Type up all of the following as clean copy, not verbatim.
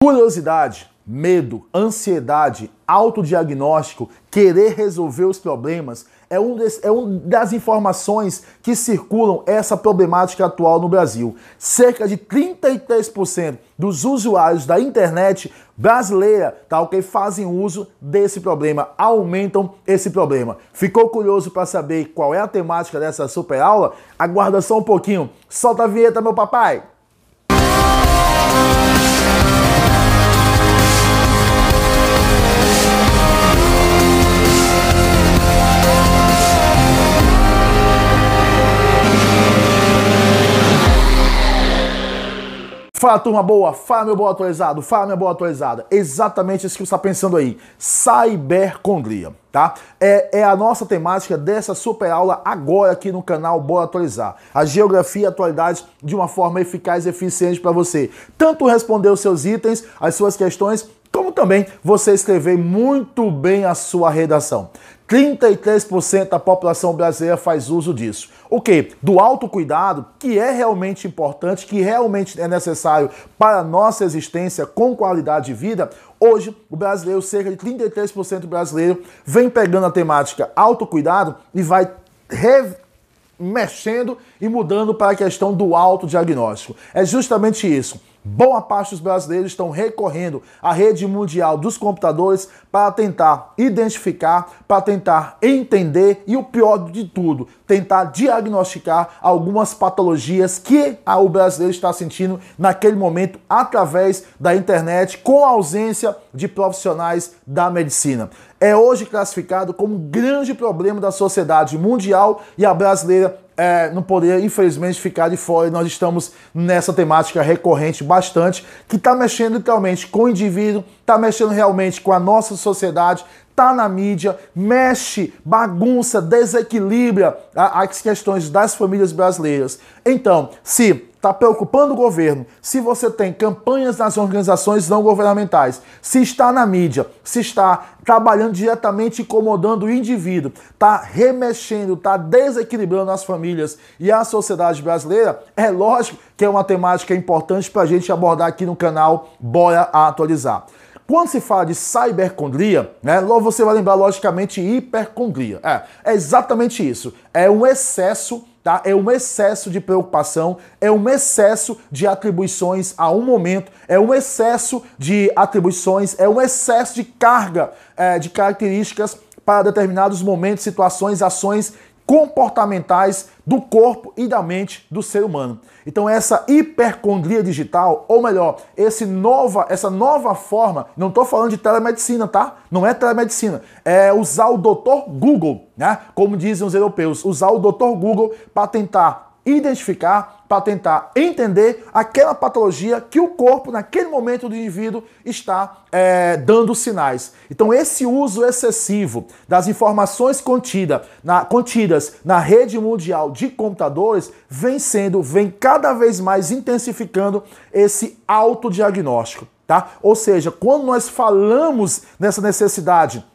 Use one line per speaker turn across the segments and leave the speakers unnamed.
Curiosidade, medo, ansiedade, autodiagnóstico, querer resolver os problemas é uma das informações que circulam essa problemática atual no Brasil. Cerca de 33% dos usuários da internet brasileira, fazem uso desse problema, aumentam esse problema. Ficou curioso para saber qual é a temática dessa super aula? Aguarda só um pouquinho. Solta a vinheta, meu papai! Fala, turma boa, fala meu boa atualizado, fala minha boa atualizada. Exatamente isso que você está pensando aí, cibercondria, tá? É a nossa temática dessa super aula agora aqui no canal Bora Atualizar. A geografia e atualidades de uma forma eficaz e eficiente para você. Tanto responder os seus itens, as suas questões, como também você escrever muito bem a sua redação. 33% da população brasileira faz uso disso. O quê? Do autocuidado, que é realmente importante, que realmente é necessário para a nossa existência com qualidade de vida. Hoje, o brasileiro, cerca de 33% do brasileiro, vem pegando a temática autocuidado e vai mexendo e mudando para a questão do autodiagnóstico. É justamente isso. Boa parte dos brasileiros estão recorrendo à rede mundial dos computadores para tentar identificar, para tentar entender e o pior de tudo, tentar diagnosticar algumas patologias que o brasileiro está sentindo naquele momento através da internet, com a ausência de profissionais da medicina. É hoje classificado como um grande problema da sociedade mundial e a brasileira não poderia, infelizmente, ficar de fora. E nós estamos nessa temática recorrente bastante, que está mexendo literalmente com o indivíduo, está mexendo realmente com a nossa sociedade, está na mídia, mexe, bagunça, desequilibra as questões das famílias brasileiras. Então, se está preocupando o governo, se você tem campanhas nas organizações não governamentais, se está na mídia, se está trabalhando diretamente incomodando o indivíduo, está remexendo, está desequilibrando as famílias e a sociedade brasileira, é lógico que é uma temática importante para a gente abordar aqui no canal Bora Atualizar. Quando se fala de cibercondria, logo você vai lembrar, logicamente, hipercondria. É exatamente isso. É um excesso, tá? É um excesso de preocupação, é um excesso de atribuições a um momento, é um excesso de atribuições, é um excesso de carga de características para determinados momentos, situações, ações comportamentais do corpo e da mente do ser humano. Então essa hipercondria digital, ou melhor, essa nova forma, não estou falando de telemedicina, tá? Não é telemedicina, é usar o Dr. Google, né? Como dizem os europeus, usar o Dr. Google para tentar identificar, para tentar entender aquela patologia que o corpo, naquele momento do indivíduo, está dando sinais. Então esse uso excessivo das informações contidas na rede mundial de computadores vem cada vez mais intensificando esse autodiagnóstico, tá? Ou seja, quando nós falamos nessa necessidade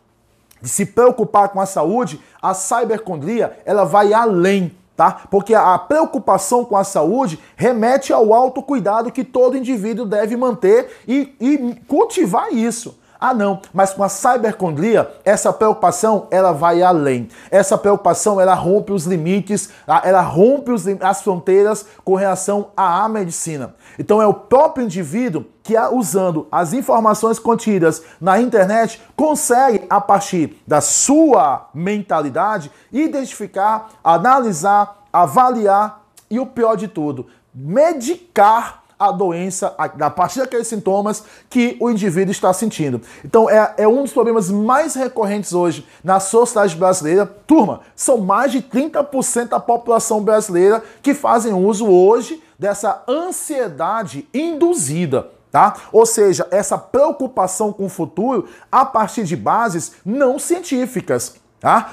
de se preocupar com a saúde, a cibercondria, ela vai além, tá? Porque a preocupação com a saúde remete ao autocuidado que todo indivíduo deve manter e cultivar isso. Ah não, mas com a cibercondria, essa preocupação, ela vai além. Essa preocupação, ela rompe os limites, ela rompe as fronteiras com relação à medicina. Então é o próprio indivíduo que, usando as informações contidas na internet, consegue, a partir da sua mentalidade, identificar, analisar, avaliar e, o pior de tudo, medicar a doença a partir daqueles sintomas que o indivíduo está sentindo. Então é um dos problemas mais recorrentes hoje na sociedade brasileira. Turma, são mais de 30% da população brasileira que fazem uso hoje dessa ansiedade induzida, tá? Ou seja, essa preocupação com o futuro a partir de bases não científicas.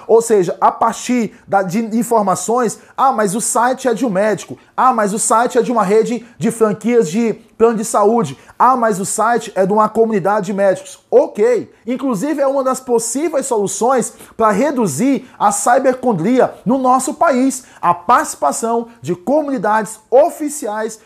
Ou seja, a partir de informações, mas o site é de um médico, mas o site é de uma rede de franquias de plano de saúde, mas o site é de uma comunidade de médicos. Ok, inclusive é uma das possíveis soluções para reduzir a cibercondria no nosso país, a participação de comunidades oficiais,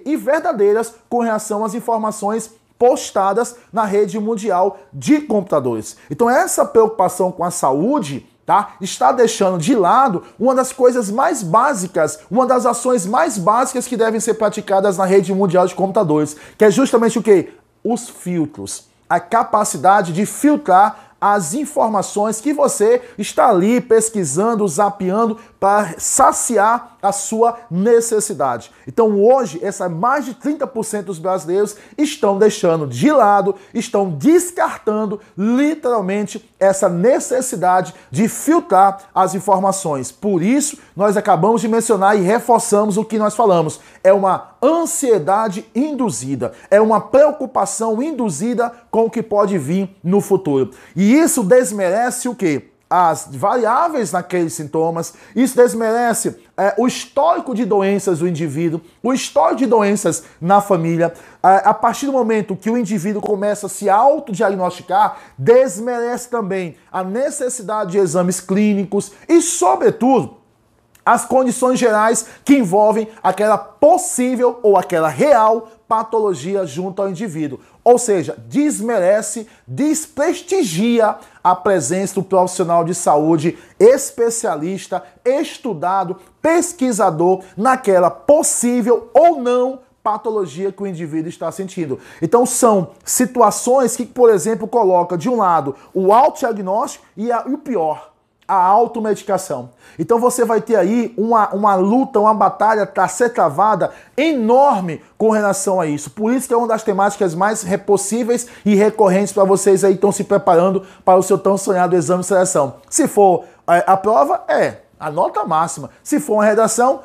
e verdadeiras com relação às informações postadas na rede mundial de computadores. Então essa preocupação com a saúde, tá, está deixando de lado uma das coisas mais básicas, uma das ações mais básicas que devem ser praticadas na rede mundial de computadores, que é justamente o quê? Os filtros. A capacidade de filtrar as informações que você está ali pesquisando, zapeando para saciar a sua necessidade. Então hoje, mais de 30% dos brasileiros estão deixando de lado, estão descartando literalmente essa necessidade de filtrar as informações. Por isso, nós acabamos de mencionar e reforçamos o que nós falamos. É uma ansiedade induzida, é uma preocupação induzida com o que pode vir no futuro. E isso desmerece o quê? As variáveis naqueles sintomas, isso desmerece o histórico de doenças do indivíduo, o histórico de doenças na família. A partir do momento que o indivíduo começa a se autodiagnosticar, desmerece também a necessidade de exames clínicos e, sobretudo, as condições gerais que envolvem aquela possível ou aquela real patologia junto ao indivíduo. Ou seja, desmerece, desprestigia a presença do profissional de saúde especialista, estudado, pesquisador naquela possível ou não patologia que o indivíduo está sentindo. Então são situações que, por exemplo, coloca de um lado o autodiagnóstico e o pior, a automedicação. Então você vai ter aí uma luta, uma batalha a ser travada enorme com relação a isso. Por isso que é uma das temáticas mais possíveis e recorrentes para vocês aí que estão se preparando para o seu tão sonhado exame de seleção. Se for a prova, a nota máxima. Se for uma redação,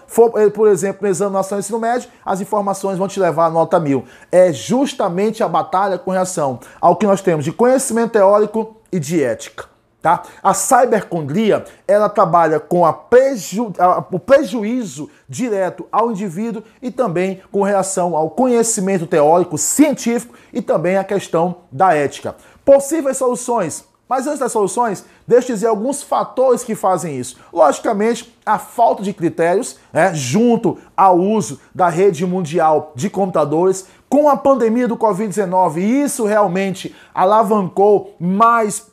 por exemplo, no Exame Nacional de Ensino Médio, as informações vão te levar a nota 1000. É justamente a batalha com relação ao que nós temos de conhecimento teórico e de ética. Tá? A cibercondria, ela trabalha com o prejuízo direto ao indivíduo e também com relação ao conhecimento teórico, científico e também a questão da ética. Possíveis soluções. Mas antes das soluções, deixa eu dizer alguns fatores que fazem isso. Logicamente, a falta de critérios, junto ao uso da rede mundial de computadores. Com a pandemia do Covid-19, isso realmente alavancou mais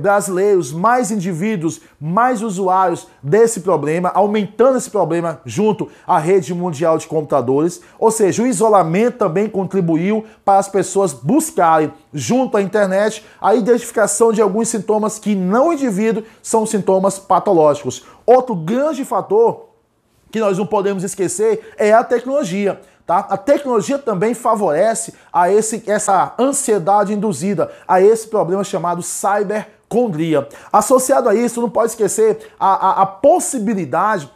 brasileiros, mais indivíduos, mais usuários desse problema, aumentando esse problema junto à rede mundial de computadores. Ou seja, o isolamento também contribuiu para as pessoas buscarem, junto à internet, a identificação de alguns sintomas que não o indivíduo são sintomas patológicos. Outro grande fator que nós não podemos esquecer é a tecnologia. Tá? A tecnologia também favorece essa ansiedade induzida, a esse problema chamado cibercondria. Associado a isso, não pode esquecer a possibilidade,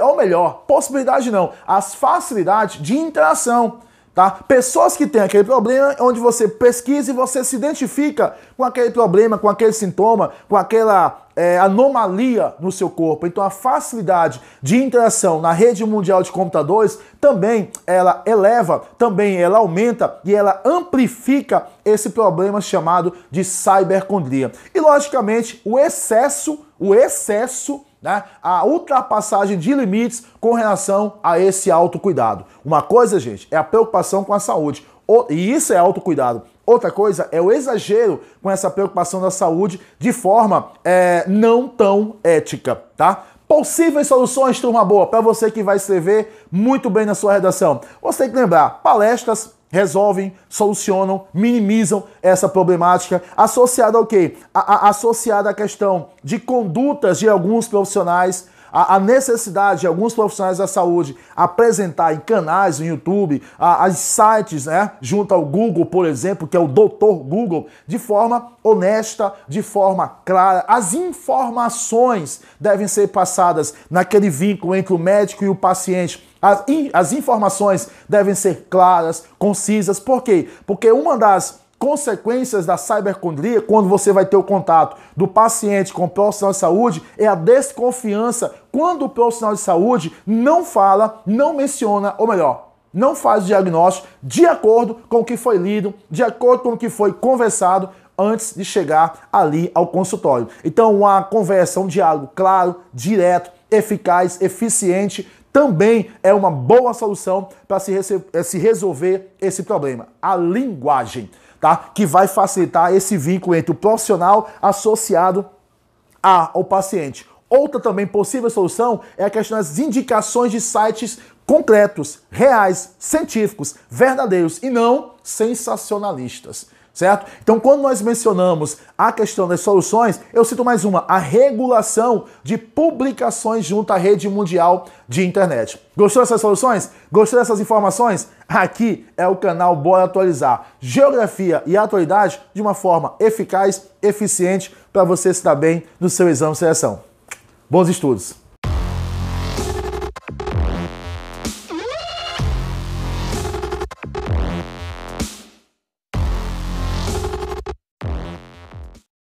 ou melhor, possibilidade não, as facilidades de interação. Tá? Pessoas que têm aquele problema, onde você pesquisa e você se identifica com aquele problema, com aquele sintoma, com aquela anomalia no seu corpo. Então a facilidade de interação na rede mundial de computadores também ela eleva, também ela aumenta e ela amplifica esse problema chamado de cibercondria. E logicamente o excesso, né, a ultrapassagem de limites com relação a esse autocuidado. Uma coisa, gente, é a preocupação com a saúde, e isso é autocuidado. Outra coisa é o exagero com essa preocupação da saúde de forma não tão ética, tá? Possíveis soluções, turma boa, para você que vai escrever muito bem na sua redação. Você tem que lembrar, palestras resolvem, solucionam, minimizam essa problemática, associada ao quê? Associada à questão de condutas de alguns profissionais, a necessidade de alguns profissionais da saúde apresentar em canais no YouTube, as sites, né, junto ao Google, por exemplo, que é o Dr. Google, de forma honesta, de forma clara. As informações devem ser passadas naquele vínculo entre o médico e o paciente. As informações devem ser claras, concisas. Por quê? Porque uma das consequências da cibercondria, quando você vai ter o contato do paciente com o profissional de saúde, é a desconfiança quando o profissional de saúde não fala, não menciona, ou melhor, não faz o diagnóstico de acordo com o que foi lido, de acordo com o que foi conversado antes de chegar ali ao consultório. Então, uma conversa, um diálogo claro, direto, eficaz, eficiente, também é uma boa solução para se resolver esse problema. A linguagem. tá? Que vai facilitar esse vínculo entre o profissional associado ao paciente. Outra também possível solução é a questão das indicações de sites concretos, reais, científicos, verdadeiros e não sensacionalistas, certo? Então, quando nós mencionamos a questão das soluções, eu cito mais uma, a regulação de publicações junto à rede mundial de internet. Gostou dessas soluções? Gostou dessas informações? Aqui é o canal Bora Atualizar. Geografia e atualidade de uma forma eficaz, eficiente, para você se dar bem no seu exame de seleção. Bons estudos!